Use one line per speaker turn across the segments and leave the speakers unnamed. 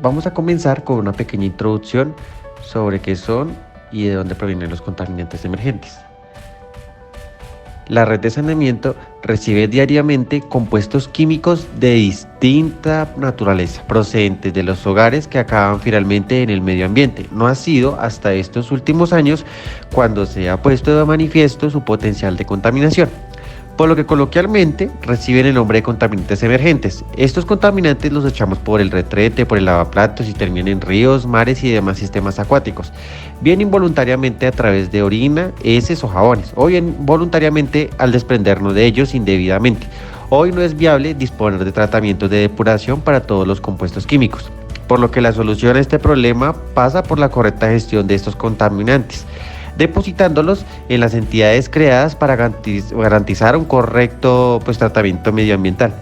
Vamos a comenzar con una pequeña introducción sobre qué son y de dónde provienen los contaminantes emergentes. La red de saneamiento recibe diariamente compuestos químicos de distinta naturaleza, procedentes de los hogares que acaban finalmente en el medio ambiente. No ha sido hasta estos últimos años cuando se ha puesto de manifiesto su potencial de contaminación, por lo que coloquialmente reciben el nombre de contaminantes emergentes. Estos contaminantes los echamos por el retrete, por el lavaplatos y terminan en ríos, mares y demás sistemas acuáticos, bien involuntariamente a través de orina, heces o jabones, o bien voluntariamente al desprendernos de ellos indebidamente. Hoy no es viable disponer de tratamientos de depuración para todos los compuestos químicos, por lo que la solución a este problema pasa por la correcta gestión de estos contaminantes, depositándolos en las entidades creadas para garantizar un correcto tratamiento medioambiental.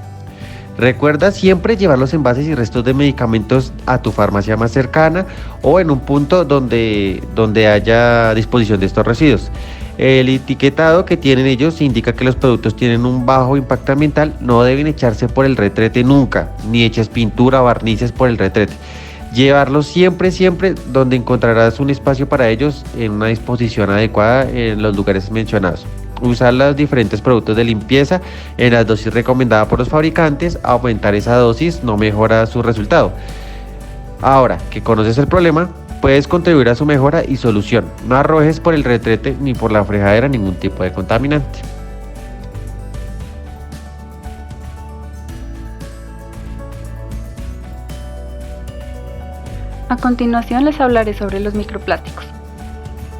Recuerda siempre llevar los envases y restos de medicamentos a tu farmacia más cercana o en un punto donde haya disposición de estos residuos. El etiquetado que tienen ellos indica que los productos tienen un bajo impacto ambiental, no deben echarse por el retrete nunca, ni eches pintura o barnices por el retrete. Llevarlos siempre donde encontrarás un espacio para ellos en una disposición adecuada en los lugares mencionados. Usar los diferentes productos de limpieza en la dosis recomendada por los fabricantes. Aumentar esa dosis no mejora su resultado. Ahora que conoces el problema, puedes contribuir a su mejora y solución. No arrojes por el retrete ni por la fregadera ningún tipo de contaminante.
A continuación les hablaré sobre los microplásticos.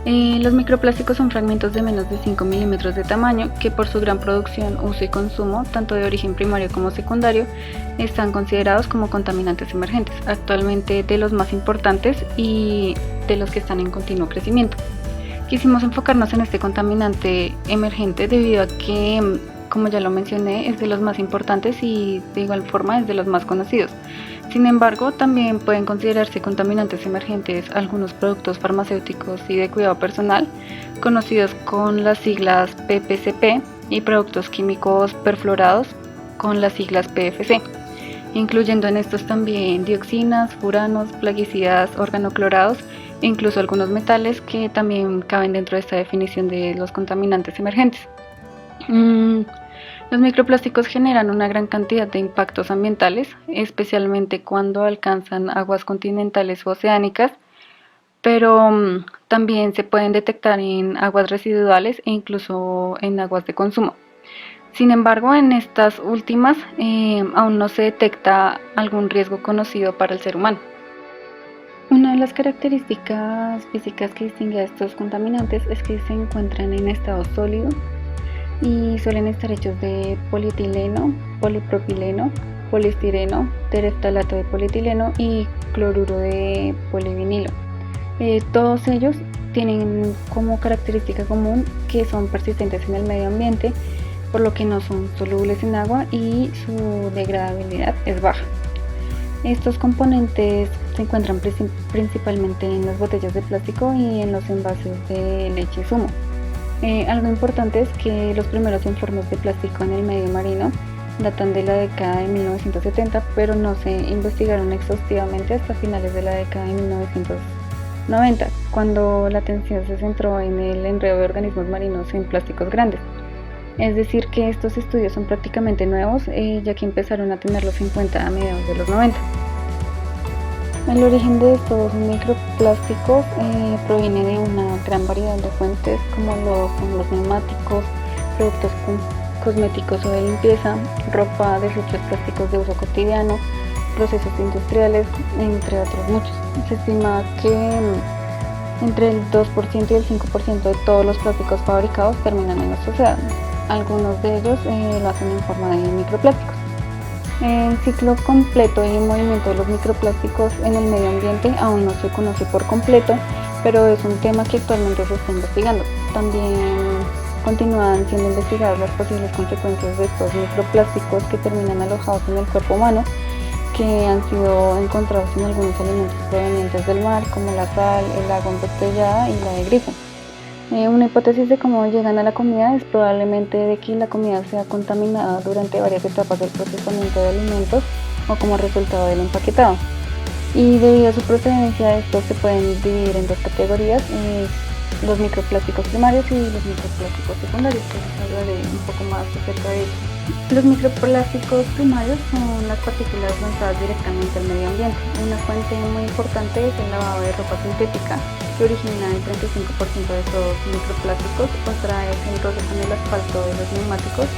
Los microplásticos son fragmentos de menos de 5 milímetros de tamaño que por su gran producción, uso y consumo, tanto de origen primario como secundario, están considerados como contaminantes emergentes, actualmente de los más importantes y de los que están en continuo crecimiento. Quisimos enfocarnos en este contaminante emergente debido a que, como ya lo mencioné, es de los más importantes y de igual forma es de los más conocidos. Sin embargo, también pueden considerarse contaminantes emergentes algunos productos farmacéuticos y de cuidado personal, conocidos con las siglas PPCP, y productos químicos perfluorados con las siglas PFC, incluyendo en estos también dioxinas, furanos, plaguicidas, organoclorados e incluso algunos metales que también caben dentro de esta definición de los contaminantes emergentes. Los microplásticos generan una gran cantidad de impactos ambientales, especialmente cuando alcanzan aguas continentales o oceánicas, pero también se pueden detectar en aguas residuales e incluso en aguas de consumo. Sin embargo, en estas últimas aún no se detecta algún riesgo conocido para el ser humano. Una de las características físicas que distingue a estos contaminantes es que se encuentran en estado sólido y suelen estar hechos de polietileno, polipropileno, poliestireno, tereftalato de polietileno y cloruro de polivinilo. Todos ellos tienen como característica común que son persistentes en el medio ambiente, por lo que no son solubles en agua y su degradabilidad es baja. Estos componentes se encuentran principalmente en las botellas de plástico y en los envases de leche y zumo. Algo importante es que los primeros informes de plástico en el medio marino datan de la década de 1970, pero no se investigaron exhaustivamente hasta finales de la década de 1990, cuando la atención se centró en el enredo de organismos marinos en plásticos grandes. Es decir, que estos estudios son prácticamente nuevos, ya que empezaron a tenerlos en cuenta a mediados de los 90. El origen de estos microplásticos proviene de una gran variedad de fuentes, como son los neumáticos, productos cosméticos o de limpieza, ropa, desechos plásticos de uso cotidiano, procesos industriales, entre otros muchos. Se estima que entre el 2% y el 5% de todos los plásticos fabricados terminan en los océanos. Algunos de ellos lo hacen en forma de microplásticos. El ciclo completo y el movimiento de los microplásticos en el medio ambiente aún no se conoce por completo, pero es un tema que actualmente se está investigando. También continúan siendo investigadas las posibles consecuencias de estos microplásticos que terminan alojados en el cuerpo humano, que han sido encontrados en algunos alimentos provenientes del mar, como la sal, el agua embotellada y la de grifo. Una hipótesis de cómo llegan a la comida es probablemente de que la comida sea contaminada durante varias etapas del procesamiento de alimentos o como resultado del empaquetado. Y debido a su procedencia, estos se pueden dividir en dos categorías, los microplásticos primarios y los microplásticos secundarios, que les hablaré un poco más acerca de ellos. Los microplásticos primarios son las partículas lanzadas directamente al medio ambiente. Una fuente muy importante es el lavado de ropa sintética, que origina el 35% de estos microplásticos. Otra es el roce con el asfalto de los neumáticos,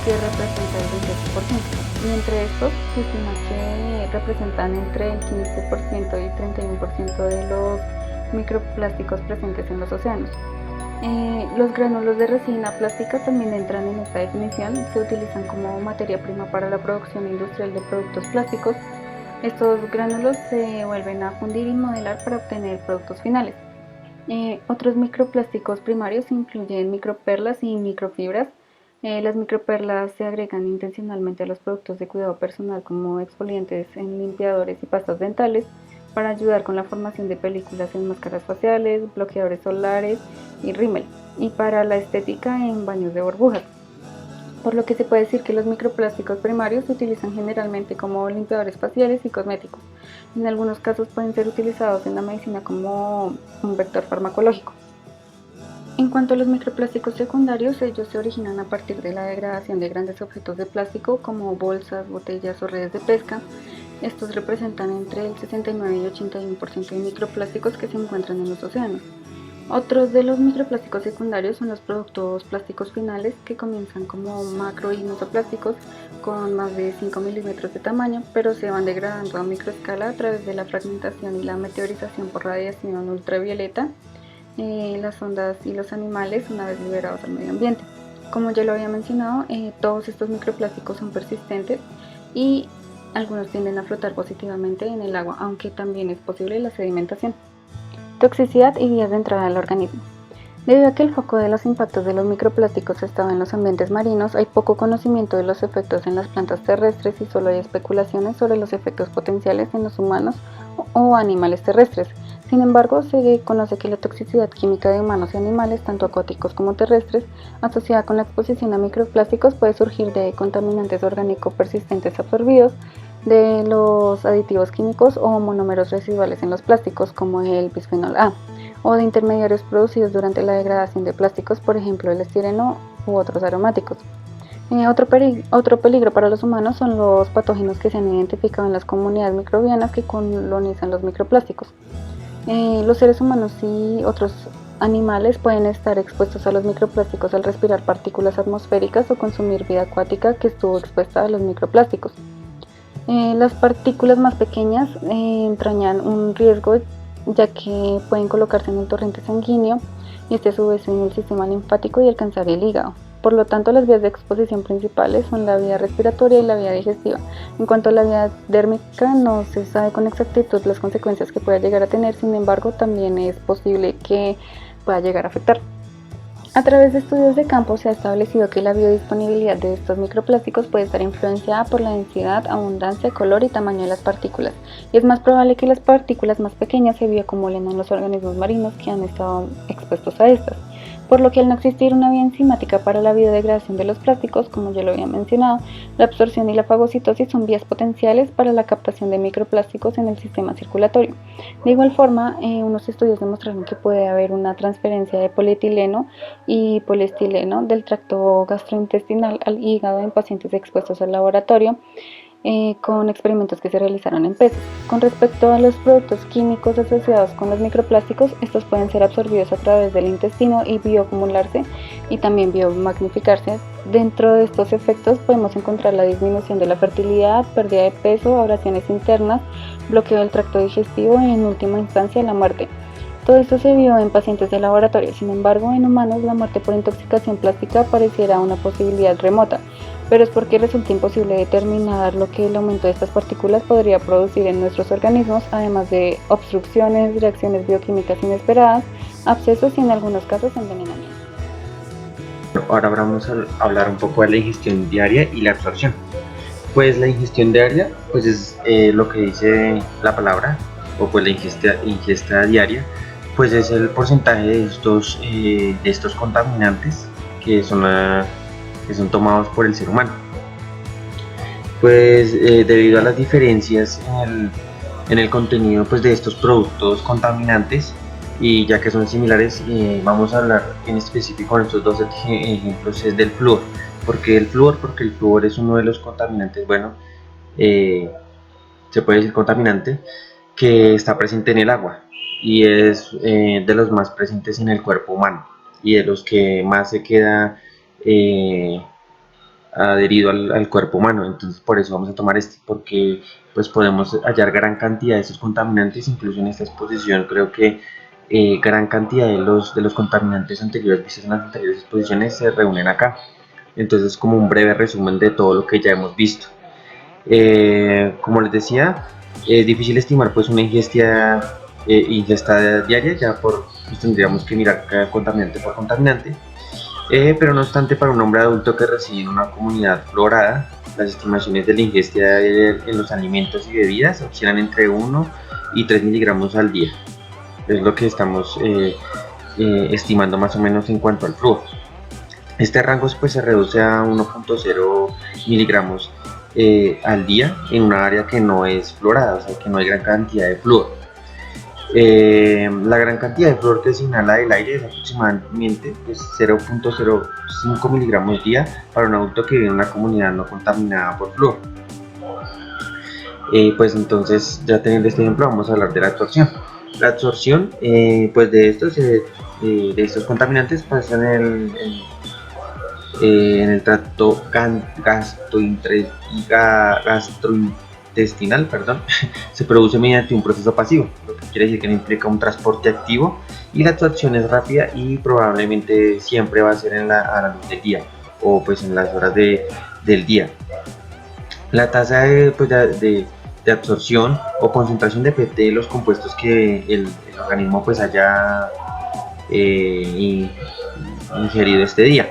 que representa el 28%. Y entre estos se estima que representan entre el 15% y 31% de los microplásticos presentes en los océanos. Los gránulos de resina plástica también entran en esta definición. Se utilizan como materia prima para la producción industrial de productos plásticos. Estos gránulos se vuelven a fundir y modelar para obtener productos finales. Otros microplásticos primarios incluyen microperlas y microfibras. Las microperlas se agregan intencionalmente a los productos de cuidado personal como exfoliantes en limpiadores y pastas dentales para ayudar con la formación de películas en máscaras faciales, bloqueadores solares y rímel, y para la estética en baños de burbujas. Por lo que se puede decir que los microplásticos primarios se utilizan generalmente como limpiadores faciales y cosméticos. En algunos casos pueden ser utilizados en la medicina como un vector farmacológico. En cuanto a los microplásticos secundarios, ellos se originan a partir de la degradación de grandes objetos de plástico como bolsas, botellas o redes de pesca. Estos representan entre el 69 y 81% de microplásticos que se encuentran en los océanos. Otros de los microplásticos secundarios son los productos plásticos finales, que comienzan como macro y mesoplásticos con más de 5 milímetros de tamaño, pero se van degradando a microescala a través de la fragmentación y la meteorización por radiación ultravioleta, las ondas y los animales una vez liberados al medio ambiente. Como ya lo había mencionado, todos estos microplásticos son persistentes y algunos tienden a flotar positivamente en el agua, aunque también es posible la sedimentación. Toxicidad y vías de entrada al organismo. Debido a que el foco de los impactos de los microplásticos estaba en los ambientes marinos, hay poco conocimiento de los efectos en las plantas terrestres y solo hay especulaciones sobre los efectos potenciales en los humanos o animales terrestres. Sin embargo, se conoce que la toxicidad química de humanos y animales, tanto acuáticos como terrestres, asociada con la exposición a microplásticos, puede surgir de contaminantes orgánicos persistentes absorbidos, de los aditivos químicos o monómeros residuales en los plásticos, como el bisfenol A, o de intermediarios producidos durante la degradación de plásticos, por ejemplo el estireno u otros aromáticos. Otro peligro para los humanos son los patógenos que se han identificado en las comunidades microbianas que colonizan los microplásticos. Los seres humanos y otros animales pueden estar expuestos a los microplásticos al respirar partículas atmosféricas o consumir vida acuática que estuvo expuesta a los microplásticos. Las partículas más pequeñas entrañan un riesgo, ya que pueden colocarse en el torrente sanguíneo y este a su vez en el sistema linfático y alcanzar el hígado. Por lo tanto, las vías de exposición principales son la vía respiratoria y la vía digestiva. En cuanto a la vía dérmica, no se sabe con exactitud las consecuencias que pueda llegar a tener, sin embargo, también es posible que pueda llegar a afectar. A través de estudios de campo se ha establecido que la biodisponibilidad de estos microplásticos puede estar influenciada por la densidad, abundancia, color y tamaño de las partículas, y es más probable que las partículas más pequeñas se bioacumulen en los organismos marinos que han estado expuestos a estas. Por lo que al no existir una vía enzimática para la biodegradación de los plásticos, como ya lo había mencionado, la absorción y la fagocitosis son vías potenciales para la captación de microplásticos en el sistema circulatorio. De igual forma, unos estudios demostraron que puede haber una transferencia de polietileno y poliestileno del tracto gastrointestinal al hígado en pacientes expuestos al laboratorio, con experimentos que se realizaron en peces. Con respecto a los productos químicos asociados con los microplásticos, estos pueden ser absorbidos a través del intestino y bioacumularse y también biomagnificarse. Dentro de estos efectos podemos encontrar la disminución de la fertilidad, pérdida de peso, abrasiones internas, bloqueo del tracto digestivo y en última instancia la muerte. Todo esto se vio en pacientes de laboratorio. Sin embargo, en humanos la muerte por intoxicación plástica pareciera una posibilidad remota, pero es porque resulta imposible determinar lo que el aumento de estas partículas podría producir en nuestros organismos, además de obstrucciones, reacciones bioquímicas inesperadas, abscesos y en algunos casos envenenamiento.
Ahora vamos a hablar un poco de la ingestión diaria y la absorción. Pues la ingestión diaria, pues es lo que dice la palabra, o pues la ingesta diaria, pues es el porcentaje de estos contaminantes que que son tomados por el ser humano. Pues debido a las diferencias en el contenido pues, de estos productos contaminantes, y ya que son similares, vamos a hablar en específico en estos dos ejemplos es del flúor. Porque el flúor es uno de los contaminantes, bueno, se puede decir contaminante, que está presente en el agua y es de los más presentes en el cuerpo humano y de los que más se queda adherido al cuerpo humano. Entonces por eso vamos a tomar este, porque pues podemos hallar gran cantidad de estos contaminantes. Incluso en esta exposición creo que gran cantidad de los contaminantes anteriores vistos en las anteriores exposiciones se reúnen acá. Entonces, como un breve resumen de todo lo que ya hemos visto. Como les decía, es difícil estimar pues una ingesta diaria, ya pues tendríamos que mirar cada contaminante por contaminante. Pero no obstante, para un hombre adulto que reside en una comunidad fluorada, las estimaciones de la ingesta en los alimentos y bebidas oscilan entre 1 y 3 miligramos al día. Es lo que estamos estimando más o menos en cuanto al flúor. Este rango pues, se reduce a 1.0 miligramos al día en una área que no es fluorada, o sea que no hay gran cantidad de flúor. La gran cantidad de flúor que se inhala del aire es aproximadamente pues, 0.05 miligramos día para un adulto que vive en una comunidad no contaminada por flúor. Pues entonces, ya teniendo este ejemplo, vamos a hablar de la absorción. La absorción pues de estos contaminantes pasa en el tracto gastrointestinal, se produce mediante un proceso pasivo, lo que quiere decir que no implica un transporte activo, y la absorción es rápida y probablemente siempre va a ser a la luz del día o pues en las horas del día. La tasa de absorción o concentración depende de los compuestos que el organismo pues haya ingerido este día.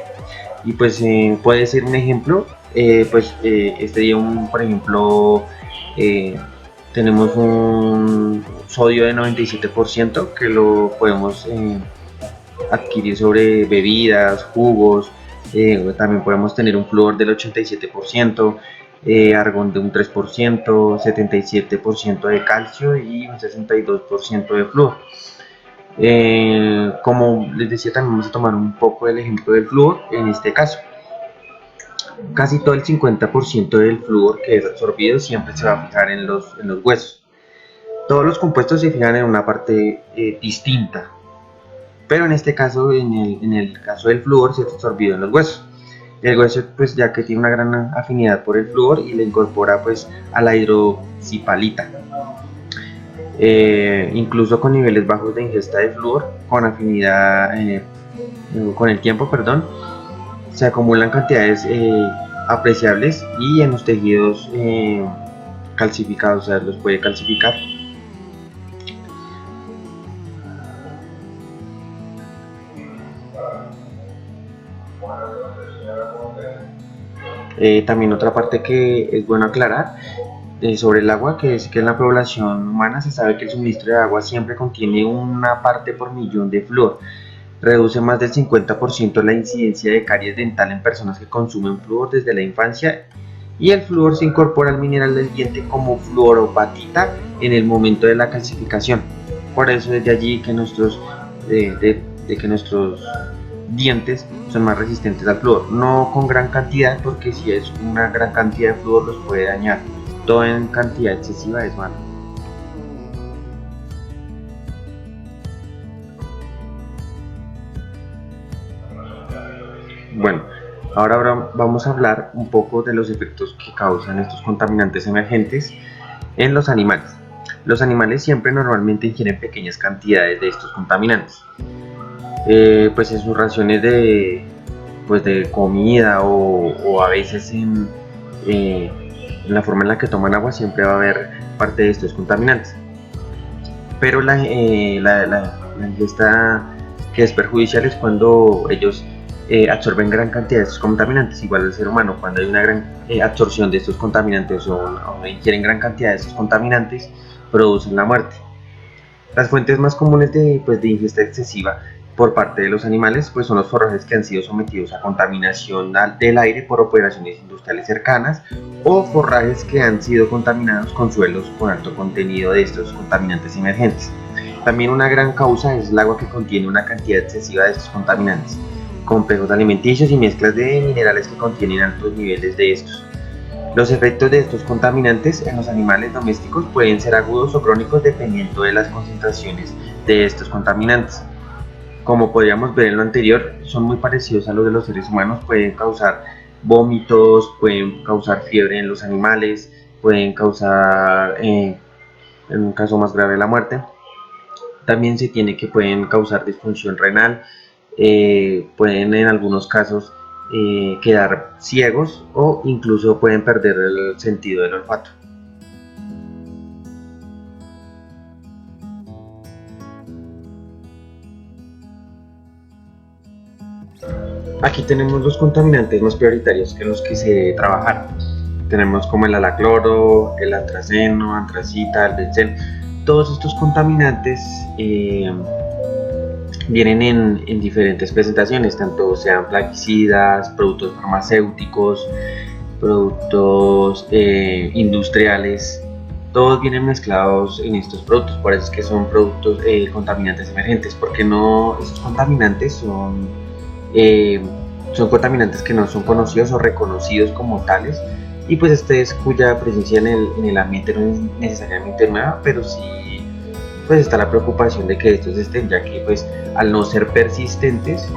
Y pues puede ser un ejemplo, este día por ejemplo tenemos un sodio de 97% que lo podemos adquirir sobre bebidas, jugos, también podemos tener un flúor del 87%, argón de un 3%, 77% de calcio y un 62% de flúor. Como les decía, también vamos a tomar un poco el ejemplo del flúor. En este caso, casi todo el 50% del flúor que es absorbido siempre se va a fijar en los huesos. Todos los compuestos se fijan en una parte distinta, pero en este caso, en el caso del flúor, se ha absorbido en los huesos. El hueso, pues ya que tiene una gran afinidad por el flúor y le incorpora pues a la hidroxipalita. Incluso con niveles bajos de ingesta de flúor, con afinidad, con el tiempo, se acumulan cantidades apreciables y en los tejidos calcificados, o sea, los puede calcificar. También otra parte que es bueno aclarar sobre el agua, que es que en la población humana se sabe que el suministro de agua siempre contiene una parte por millón de flúor. Reduce más del 50% la incidencia de caries dental en personas que consumen flúor desde la infancia, y el flúor se incorpora al mineral del diente como fluoropatita en el momento de la calcificación. Por eso es de allí que nuestros dientes son más resistentes al flúor, no con gran cantidad, porque si es una gran cantidad de flúor los puede dañar. Todo en cantidad excesiva es malo. Bueno, ahora vamos a hablar un poco de los efectos que causan estos contaminantes emergentes en los animales. Los animales siempre normalmente ingieren pequeñas cantidades de estos contaminantes. Pues en sus raciones de comida o a veces en la forma en la que toman agua siempre va a haber parte de estos contaminantes. Pero la ingesta que es perjudicial es cuando ellos absorben gran cantidad de estos contaminantes, igual al ser humano. Cuando hay una gran absorción de estos contaminantes o ingieren gran cantidad de estos contaminantes, producen la muerte. Las fuentes más comunes de ingesta excesiva por parte de los animales pues son los forrajes que han sido sometidos a contaminación del aire por operaciones industriales cercanas o forrajes que han sido contaminados con suelos con alto contenido de estos contaminantes emergentes. También una gran causa es el agua que contiene una cantidad excesiva de estos contaminantes, complejos alimenticios y mezclas de minerales que contienen altos niveles de estos. Los efectos de estos contaminantes en los animales domésticos pueden ser agudos o crónicos dependiendo de las concentraciones de estos contaminantes. Como podríamos ver en lo anterior, son muy parecidos a los de los seres humanos, pueden causar vómitos, pueden causar fiebre en los animales, pueden causar, en un caso más grave, la muerte. También se tiene que pueden causar disfunción renal, pueden en algunos casos quedar ciegos o incluso pueden perder el sentido del olfato. Aquí tenemos los contaminantes más prioritarios en los que se debe trabajar. Tenemos como el alacloro, el antraceno, antracita, el benceno. Todos estos contaminantes vienen en diferentes presentaciones, tanto sean plaguicidas, productos farmacéuticos, productos industriales, todos vienen mezclados en estos productos, por eso es que son productos contaminantes emergentes, porque no, estos contaminantes son contaminantes que no son conocidos o reconocidos como tales, y pues cuya presencia en el ambiente no es necesariamente nueva, pero sí pues está la preocupación de que estos estén, ya que pues al no ser persistentes,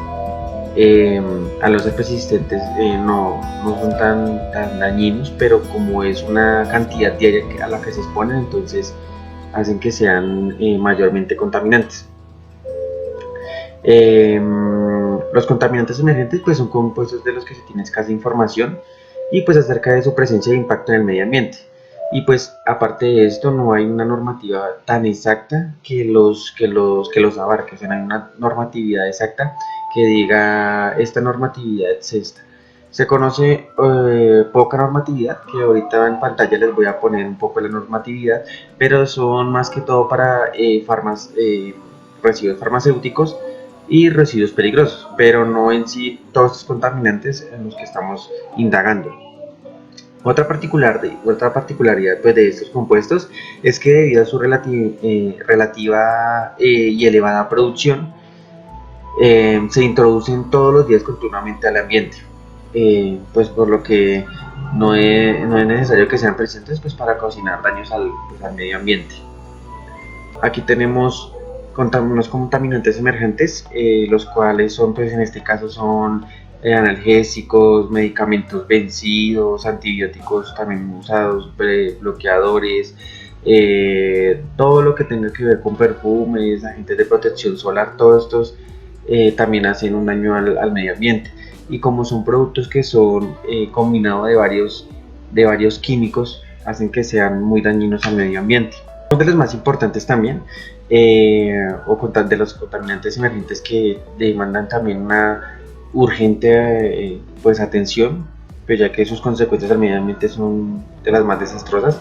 no son tan dañinos, pero como es una cantidad diaria a la que se exponen, entonces hacen que sean mayormente contaminantes. Los contaminantes emergentes pues son compuestos de los que se tiene escasa información y pues acerca de su presencia e impacto en el medio ambiente. Y pues aparte de esto no hay una normativa tan exacta que los abarque, o sea, no hay una normatividad exacta que diga esta normatividad es esta. Se conoce poca normatividad, que ahorita en pantalla les voy a poner un poco la normatividad, pero son más que todo para residuos farmacéuticos y residuos peligrosos, pero no en sí todos estos contaminantes en los que estamos indagando. Otra particularidad pues, de estos compuestos es que debido a su relativa y elevada producción, se introducen todos los días continuamente al ambiente, pues por lo que no es necesario que sean presentes pues, para cocinar daños al medio ambiente. Aquí tenemos unos contaminantes emergentes, los cuales son, pues en este caso son analgésicos, medicamentos vencidos, antibióticos también usados, bloqueadores, todo lo que tenga que ver con perfumes, agentes de protección solar, todos estos también hacen un daño al medio ambiente. Y como son productos que son combinados de varios químicos, hacen que sean muy dañinos al medio ambiente. Uno de los más importantes también, de los contaminantes emergentes que demandan también una urgente pues atención, pues ya que sus consecuencias al medio ambiente son de las más desastrosas,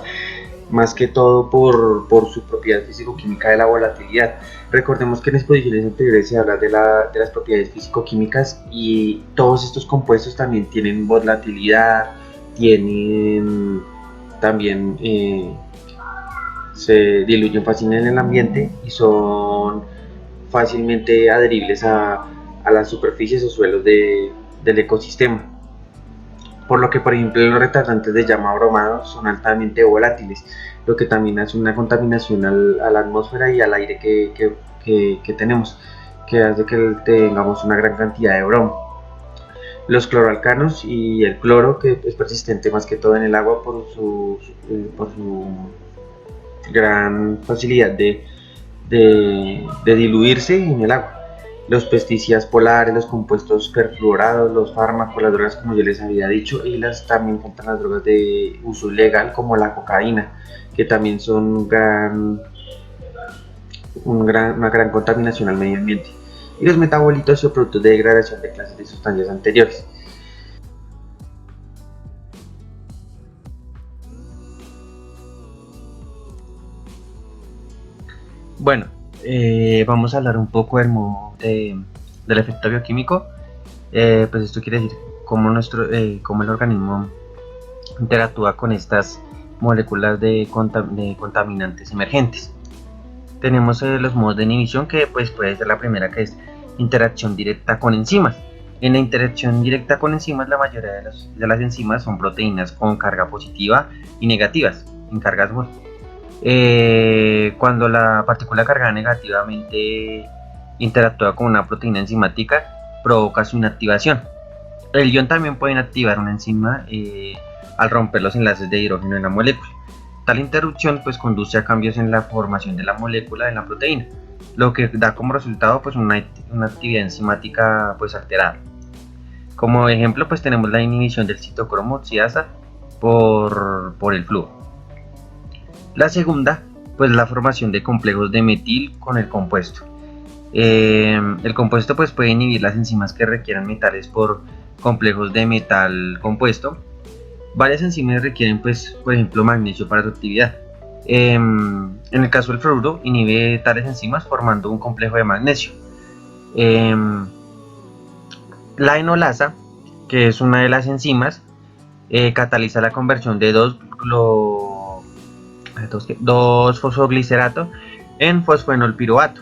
más que todo por su propiedad físico-química de la volatilidad. Recordemos que en exposiciones anteriores se habla de las propiedades físico-químicas y todos estos compuestos también tienen volatilidad, tienen también se diluyen fácilmente en el ambiente y son fácilmente adheribles a las superficies o suelos del ecosistema. Por lo que, por ejemplo, los retardantes de llama bromados son altamente volátiles, lo que también hace una contaminación a la atmósfera y al aire que tenemos, que hace que tengamos una gran cantidad de bromo. Los cloroalcanos y el cloro, que es persistente más que todo en el agua por su gran facilidad de diluirse en el agua. Los pesticidas polares, los compuestos perfluorados, los fármacos, las drogas como yo les había dicho, y también faltan las drogas de uso ilegal como la cocaína, que también son una gran contaminación al medio ambiente. y los metabolitos o productos de degradación de clases de sustancias anteriores. Bueno, vamos a hablar un poco del efecto bioquímico. Pues esto quiere decir cómo el organismo interactúa con estas moléculas de contaminantes emergentes. Tenemos los modos de inhibición, que pues puede ser la primera, que es interacción directa con enzimas. En la interacción directa con enzimas, la mayoría de las enzimas son proteínas con carga positiva y negativas, en cargas Mol. Cuando la partícula cargada negativamente interactúa con una proteína enzimática, provoca su inactivación. El ion también puede inactivar una enzima al romper los enlaces de hidrógeno en la molécula. Tal interrupción pues conduce a cambios en la formación de la molécula en la proteína, lo que da como resultado pues una actividad enzimática pues alterada. Como ejemplo pues tenemos la inhibición del citocromo oxidasa por el flúor. La segunda pues la formación de complejos de metil con el compuesto. El compuesto pues puede inhibir las enzimas que requieran metales por complejos de metal compuesto. Varias enzimas requieren pues por ejemplo magnesio para su actividad. En el caso del fluoruro inhibe tales enzimas formando un complejo de magnesio. La enolasa, que es una de las enzimas, cataliza la conversión de dos fosfoglicerato en fosfenolpiruvato,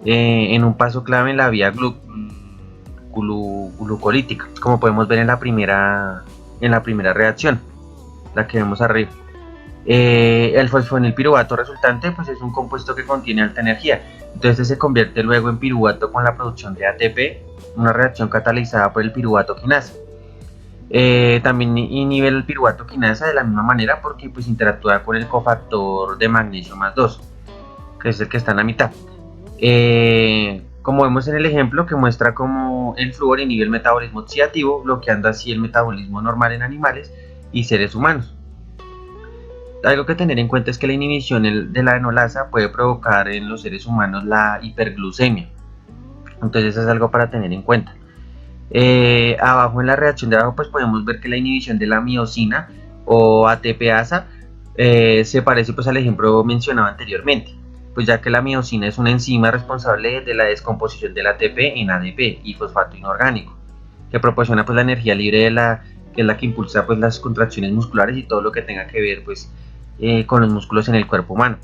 en un paso clave en la vía glucolítica, como podemos ver en la primera reacción, la que vemos arriba. El fosfenilpiruvato resultante pues es un compuesto que contiene alta energía, entonces se convierte luego en piruvato con la producción de ATP, una reacción catalizada por el piruvato quinasa. También inhibe el piruvato quinasa de la misma manera, porque pues interactúa con el cofactor de magnesio más 2, que es el que está en la mitad. Como vemos en el ejemplo que muestra cómo el flúor inhibe el metabolismo oxidativo, bloqueando así el metabolismo normal en animales y seres humanos. Algo que tener en cuenta es que la inhibición de la enolasa puede provocar en los seres humanos la hiperglucemia, entonces eso es algo para tener en cuenta. Abajo en la reacción de abajo pues podemos ver que la inhibición de la miosina o ATPasa se parece pues al ejemplo mencionado anteriormente, pues ya que la miosina es una enzima responsable de la descomposición del ATP en ADP y fosfato inorgánico, que proporciona pues la energía libre que es la que impulsa pues las contracciones musculares y todo lo que tenga que ver pues con los músculos en el cuerpo humano.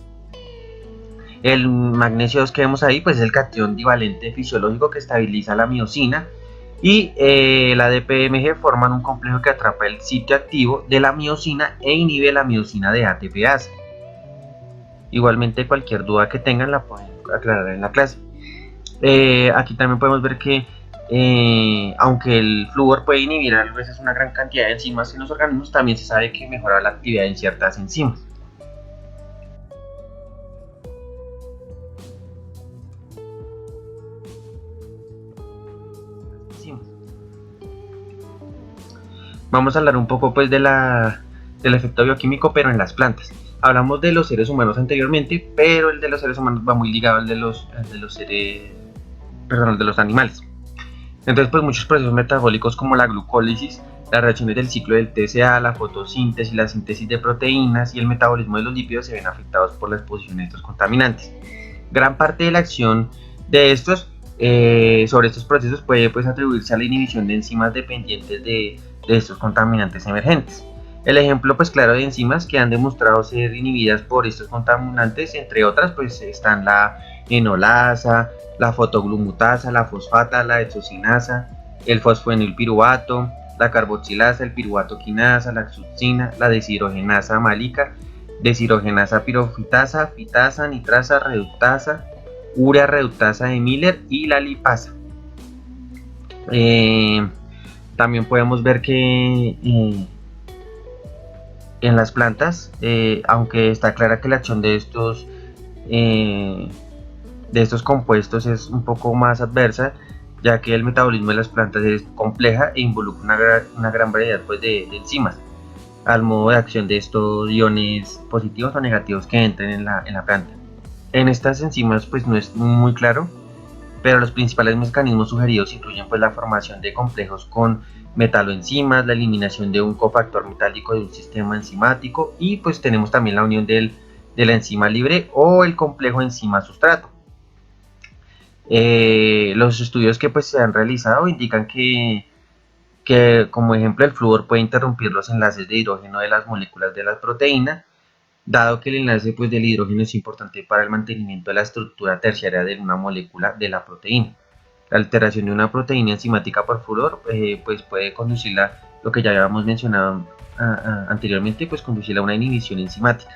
El magnesio 2 que vemos ahí pues es el catión divalente fisiológico que estabiliza la miosina, y la DPMG forman un complejo que atrapa el sitio activo de la miosina e inhibe la miosina de ATPasa. Igualmente cualquier duda que tengan la pueden aclarar en la clase. Aquí también podemos ver que aunque el flúor puede inhibir a veces una gran cantidad de enzimas en los organismos, también se sabe que mejora la actividad en ciertas enzimas. Vamos a hablar un poco pues del efecto bioquímico, pero en las plantas. Hablamos de los seres humanos anteriormente, pero el de los seres humanos va muy ligado al de los animales. Entonces pues muchos procesos metabólicos como la glucólisis, las reacciones del ciclo del TCA, la fotosíntesis, la síntesis de proteínas y el metabolismo de los lípidos se ven afectados por la exposición a estos contaminantes. Gran parte de la acción de estos sobre estos procesos puede pues atribuirse a la inhibición de enzimas dependientes de estos contaminantes emergentes. El ejemplo pues claro de enzimas que han demostrado ser inhibidas por estos contaminantes, entre otras pues están la enolasa, la fotoglumutasa, la fosfata, la hexocinasa, el fosfenilpiruvato, la carboxilasa, el piruvato quinasa, la succina, la deshidrogenasa málica, deshidrogenasa pirofitasa, fitasa, nitrasa, reductasa, urea reductasa de Miller y la lipasa. También podemos ver que en las plantas, aunque está clara que la acción de estos compuestos es un poco más adversa, ya que el metabolismo de las plantas es compleja e involucra una gran variedad pues, de enzimas al modo de acción de estos iones positivos o negativos que entren en la planta. En estas enzimas pues no es muy claro pero los principales mecanismos sugeridos incluyen pues la formación de complejos con metaloenzimas, la eliminación de un cofactor metálico de un sistema enzimático y pues tenemos también la unión de la enzima libre o el complejo enzima-sustrato. Los estudios que pues se han realizado indican que como ejemplo el flúor puede interrumpir los enlaces de hidrógeno de las moléculas de la proteína, dado que el enlace pues, del hidrógeno es importante para el mantenimiento de la estructura terciaria de una molécula de la proteína. La alteración de una proteína enzimática por flúor pues puede conducirla, lo que ya habíamos mencionado anteriormente, pues conducirla a una inhibición enzimática.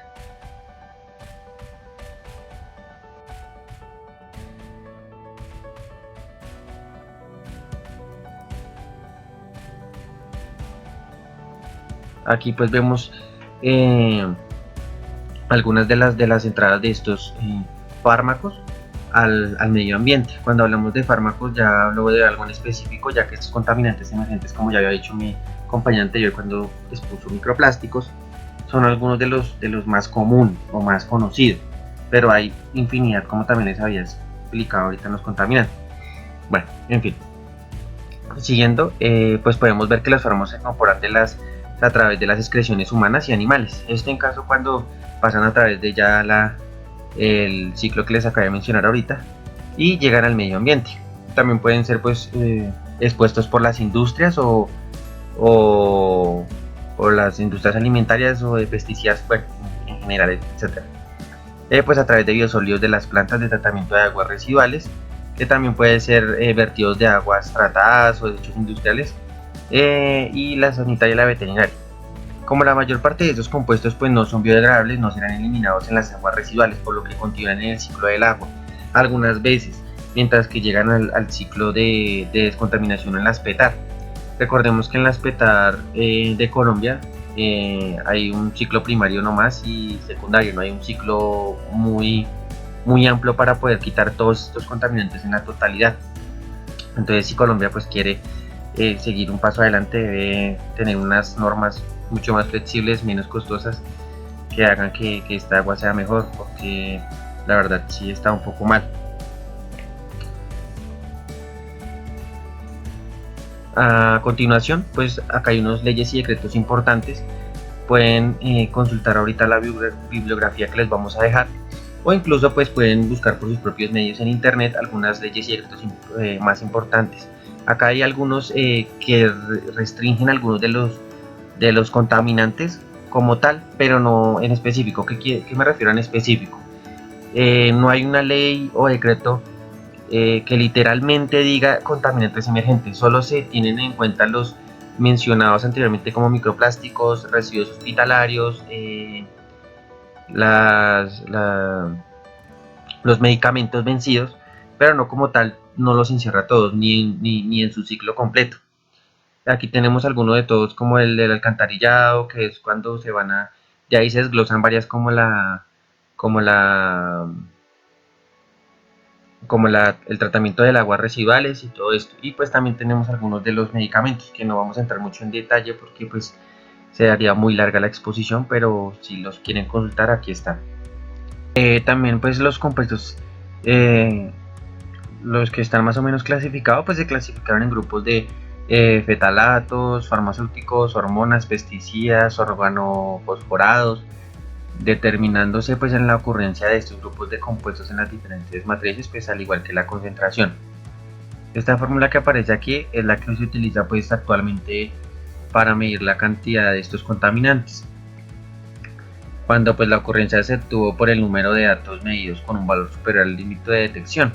Aquí pues vemos algunas de las entradas de estos fármacos al medio ambiente. Cuando hablamos de fármacos ya hablo de algo en específico, ya que estos contaminantes emergentes, como ya había dicho mi compañero anterior cuando expuso microplásticos, son algunos de los más comunes o más conocidos, pero hay infinidad, como también les había explicado ahorita en los contaminantes. Bueno, en fin, siguiendo, pues podemos ver que los fármacos se incorporan a través de las excreciones humanas y animales. Esto en caso cuando pasan a través de ya el ciclo que les acabé de mencionar ahorita y llegan al medio ambiente. También pueden ser pues expuestos por las industrias o las industrias alimentarias o de pesticidas, bueno, en general, etc. Pues a través de biosólidos de las plantas de tratamiento de aguas residuales, que también pueden ser vertidos de aguas tratadas o desechos industriales, y la sanitaria y la veterinaria. Como la mayor parte de estos compuestos pues no son biodegradables, no serán eliminados en las aguas residuales, por lo que continúan en el ciclo del agua algunas veces, mientras que llegan al ciclo de descontaminación en las PETAR. Recordemos que en las PETAR de Colombia hay un ciclo primario nomás y secundario, no hay un ciclo muy amplio para poder quitar todos estos contaminantes en la totalidad. Entonces, si Colombia pues quiere seguir un paso adelante, debe tener unas normas mucho más flexibles, menos costosas, que hagan que esta agua sea mejor, porque la verdad sí está un poco mal. A continuación, pues acá hay unas leyes y decretos importantes. Pueden consultar ahorita la bibliografía que les vamos a dejar, o incluso pues pueden buscar por sus propios medios en internet algunas leyes y decretos más importantes. Acá hay algunos que restringen algunos de los contaminantes como tal, pero no en específico. ¿Qué me refiero en específico? No hay una ley o decreto que literalmente diga contaminantes emergentes, solo se tienen en cuenta los mencionados anteriormente como microplásticos, residuos hospitalarios, los medicamentos vencidos, pero no como tal, no los encierra todos, ni en su ciclo completo. Aquí tenemos algunos de todos, como el del alcantarillado, que es cuando se van a, de ahí se desglosan varias como el tratamiento del aguas residuales y todo esto. Y pues también tenemos algunos de los medicamentos, que no vamos a entrar mucho en detalle porque pues se daría muy larga la exposición, pero si los quieren consultar, aquí está. También pues los compuestos, los que están más o menos clasificados, pues se clasificaron en grupos de fetalatos, farmacéuticos, hormonas, pesticidas, organofosforados, determinándose pues en la ocurrencia de estos grupos de compuestos en las diferentes matrices, pues al igual que la concentración. Esta fórmula que aparece aquí es la que se utiliza pues actualmente para medir la cantidad de estos contaminantes, cuando pues la ocurrencia se obtuvo por el número de datos medidos con un valor superior al límite de detección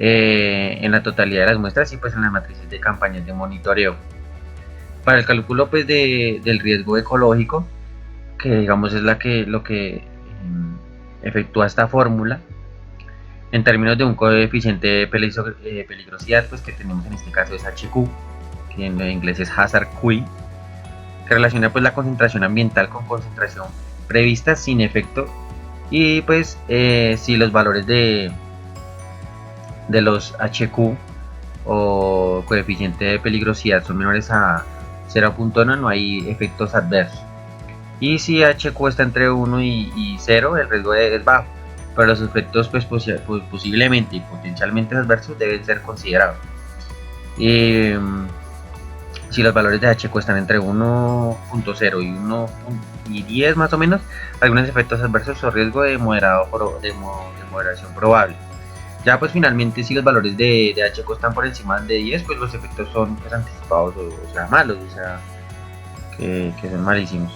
en la totalidad de las muestras y pues en las matrices de campañas de monitoreo. Para el cálculo pues del riesgo ecológico, que digamos es lo que efectúa esta fórmula, en términos de un coeficiente de peligrosidad, pues que tenemos en este caso es HQ, que en inglés es Hazard Q, que relaciona pues la concentración ambiental con concentración prevista sin efecto, y pues si los valores de los HQ o coeficiente de peligrosidad son menores a 0.1, no hay efectos adversos. Y si HQ está entre 1 y 0, el riesgo es bajo. pero los efectos posiblemente y potencialmente adversos deben ser considerados. Si los valores de H están entre 1.0 y 1.10 más o menos, algunos efectos adversos o riesgo de moderación probable. Ya pues finalmente si los valores de H están por encima de 10, pues los efectos son pues, anticipados o sea malos, o sea que son malísimos.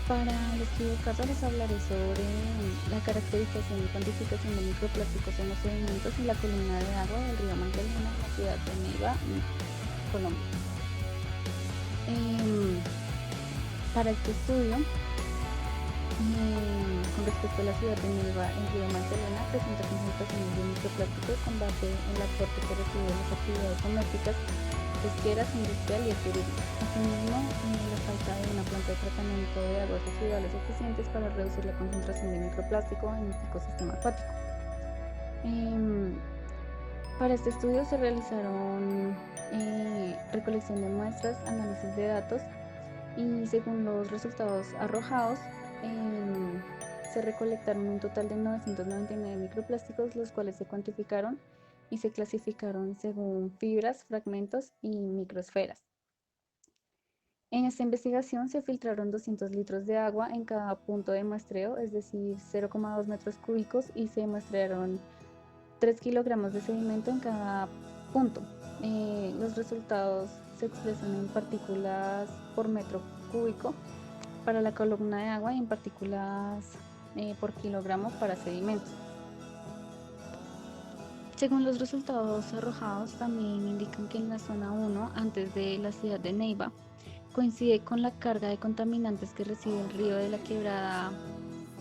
Para el estudio de caso les hablaré sobre la caracterización y cuantificación de microplásticos en los sedimentos y la columna de agua del río Magdalena en la ciudad de Neiva, Colombia. Para este estudio, con respecto a la ciudad de Neiva, el río Magdalena presenta concentraciones de microplásticos con base en el aporte que reciben las actividades domésticas, pesqueras, industrial y el turismo. Asimismo, la falta de una planta de tratamiento de aguas residuales eficientes para reducir la concentración de microplástico en este ecosistema acuático. Para este estudio se realizaron recolección de muestras, análisis de datos y según los resultados arrojados, se recolectaron un total de 999 microplásticos, los cuales se cuantificaron y se clasificaron según fibras, fragmentos y microesferas. En esta investigación se filtraron 200 litros de agua en cada punto de muestreo, es decir, 0,2 metros cúbicos, y se muestrearon 3 kilogramos de sedimento en cada punto. Los resultados se expresan en partículas por metro cúbico para la columna de agua y en partículas por kilogramo para sedimentos. Según los resultados arrojados, también indican que en la zona 1, antes de la ciudad de Neiva, coincide con la carga de contaminantes que recibe el río de la quebrada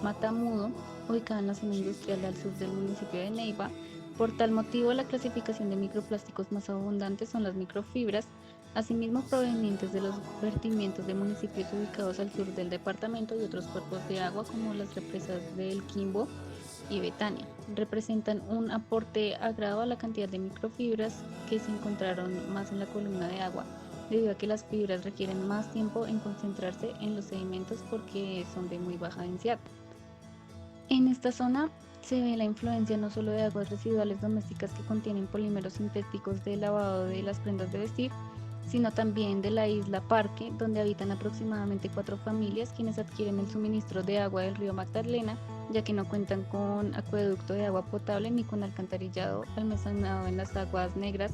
Matamudo, ubicada en la zona industrial al sur del municipio de Neiva. Por tal motivo, la clasificación de microplásticos más abundantes son las microfibras, asimismo provenientes de los vertimientos de municipios ubicados al sur del departamento y otros cuerpos de agua como las represas del Quimbo y Betania. Representan un aporte agravado a la cantidad de microfibras que se encontraron más en la columna de agua, debido a que las fibras requieren más tiempo en concentrarse en los sedimentos porque son de muy baja densidad. En esta zona se ve la influencia no solo de aguas residuales domésticas que contienen polímeros sintéticos de lavado de las prendas de vestir, sino también de la isla Parque, donde habitan aproximadamente 4 familias quienes adquieren el suministro de agua del río Magdalena, ya que no cuentan con acueducto de agua potable ni con alcantarillado almacenado en las aguas negras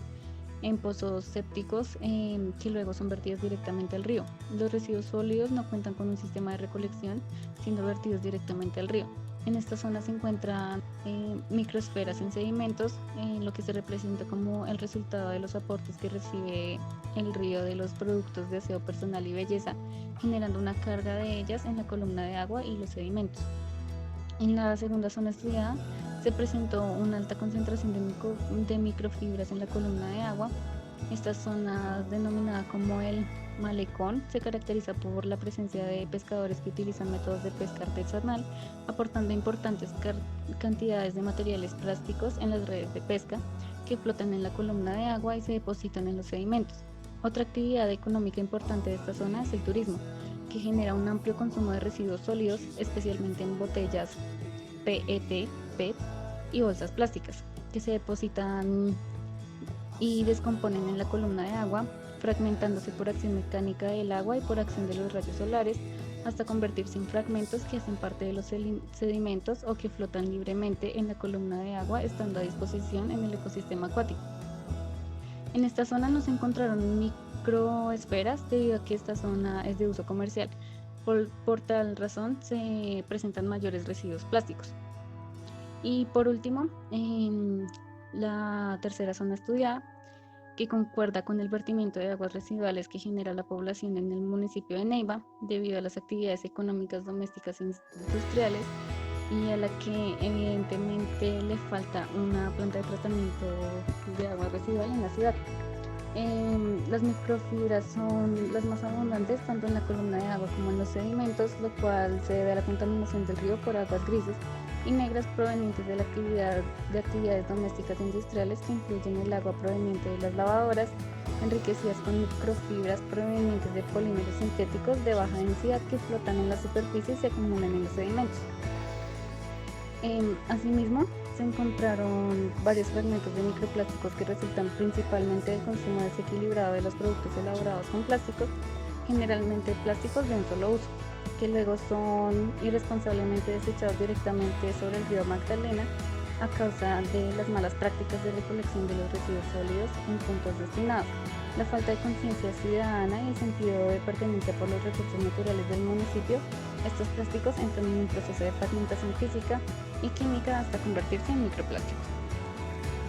en pozos sépticos que luego son vertidos directamente al río. Los residuos sólidos no cuentan con un sistema de recolección, siendo vertidos directamente al río. En esta zona se encuentran microesferas en sedimentos, lo que se representa como el resultado de los aportes que recibe el río de los productos de aseo personal y belleza, generando una carga de ellas en la columna de agua y los sedimentos. En la segunda zona estudiada se presentó una alta concentración de microfibras en la columna de agua. Esta zona, denominada como el malecón, se caracteriza por la presencia de pescadores que utilizan métodos de pesca artesanal, aportando importantes cantidades de materiales plásticos en las redes de pesca que flotan en la columna de agua y se depositan en los sedimentos. Otra actividad económica importante de esta zona es el turismo, que genera un amplio consumo de residuos sólidos, especialmente en botellas PET, PET y bolsas plásticas, que se depositan y descomponen en la columna de agua, fragmentándose por acción mecánica del agua y por acción de los rayos solares, hasta convertirse en fragmentos que hacen parte de los sedimentos o que flotan libremente en la columna de agua, estando a disposición en el ecosistema acuático. En esta zona no se encontraron microesferas debido a que esta zona es de uso comercial. Por tal razón se presentan mayores residuos plásticos. Y por último, en la tercera zona estudiada, que concuerda con el vertimiento de aguas residuales que genera la población en el municipio de Neiva debido a las actividades económicas domésticas e industriales y a la que evidentemente le falta una planta de tratamiento de agua residual en la ciudad. Las microfibras son las más abundantes tanto en la columna de agua como en los sedimentos, lo cual se debe a la contaminación del río por aguas grises y negras provenientes de actividades domésticas e industriales que incluyen el agua proveniente de las lavadoras, enriquecidas con microfibras provenientes de polímeros sintéticos de baja densidad que flotan en la superficie y se acumulan en los sedimentos. Asimismo, se encontraron varios fragmentos de microplásticos que resultan principalmente del consumo desequilibrado de los productos elaborados con plásticos, generalmente plásticos de un solo uso, que luego son irresponsablemente desechados directamente sobre el río Magdalena a causa de las malas prácticas de recolección de los residuos sólidos en puntos destinados, la falta de conciencia ciudadana y el sentido de pertenencia por los recursos naturales del municipio. Estos plásticos entran en un proceso de fragmentación física y química hasta convertirse en microplásticos.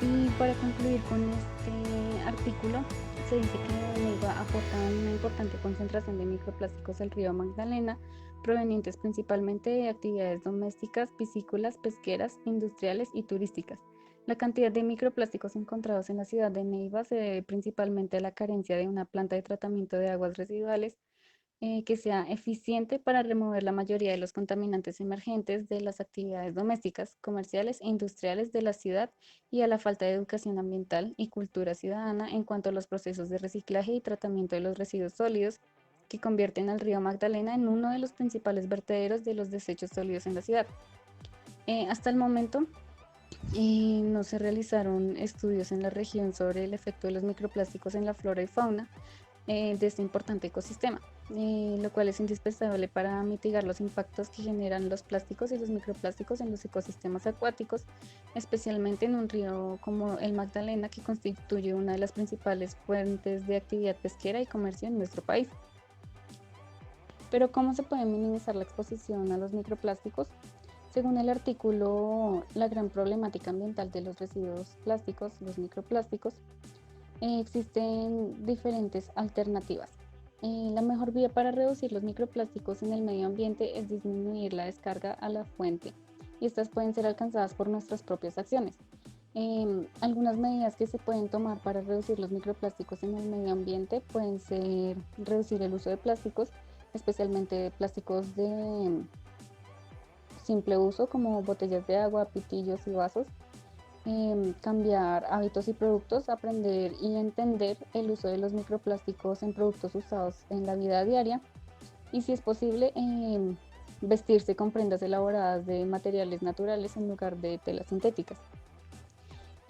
Y para concluir con este artículo, se dice que Neiva aporta una importante concentración de microplásticos al río Magdalena, provenientes principalmente de actividades domésticas, piscícolas, pesqueras, industriales y turísticas. La cantidad de microplásticos encontrados en la ciudad de Neiva se debe principalmente a la carencia de una planta de tratamiento de aguas residuales que sea eficiente para remover la mayoría de los contaminantes emergentes de las actividades domésticas, comerciales e industriales de la ciudad y a la falta de educación ambiental y cultura ciudadana en cuanto a los procesos de reciclaje y tratamiento de los residuos sólidos que convierten al río Magdalena en uno de los principales vertederos de los desechos sólidos en la ciudad. Hasta el momento, no se realizaron estudios en la región sobre el efecto de los microplásticos en la flora y fauna de este importante ecosistema, lo cual es indispensable para mitigar los impactos que generan los plásticos y los microplásticos en los ecosistemas acuáticos, especialmente en un río como el Magdalena, que constituye una de las principales fuentes de actividad pesquera y comercio en nuestro país. Pero ¿cómo se puede minimizar la exposición a los microplásticos? Según el artículo, la gran problemática ambiental de los residuos plásticos, los microplásticos, existen diferentes alternativas. La mejor vía para reducir los microplásticos en el medio ambiente es disminuir la descarga a la fuente y estas pueden ser alcanzadas por nuestras propias acciones. Algunas medidas que se pueden tomar para reducir los microplásticos en el medio ambiente pueden ser reducir el uso de plásticos, especialmente plásticos de simple uso como botellas de agua, pitillos y vasos, cambiar hábitos y productos, aprender y entender el uso de los microplásticos en productos usados en la vida diaria y si es posible vestirse con prendas elaboradas de materiales naturales en lugar de telas sintéticas.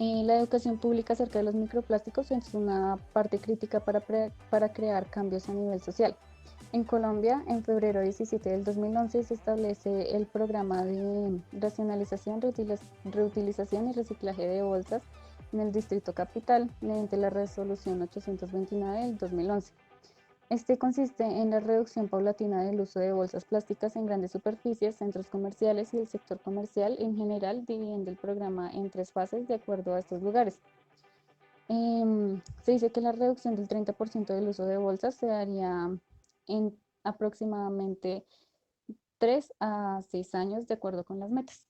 La educación pública acerca de los microplásticos es una parte crítica para crear cambios a nivel social. En Colombia, en febrero 17 del 2011, se establece el programa de racionalización, reutilización y reciclaje de bolsas en el Distrito Capital mediante la resolución 829 del 2011. Este consiste en la reducción paulatina del uso de bolsas plásticas en grandes superficies, centros comerciales y el sector comercial en general, dividiendo el programa en tres fases de acuerdo a estos lugares. Se dice que la reducción del 30% del uso de bolsas se daría en aproximadamente 3 a 6 años de acuerdo con las metas.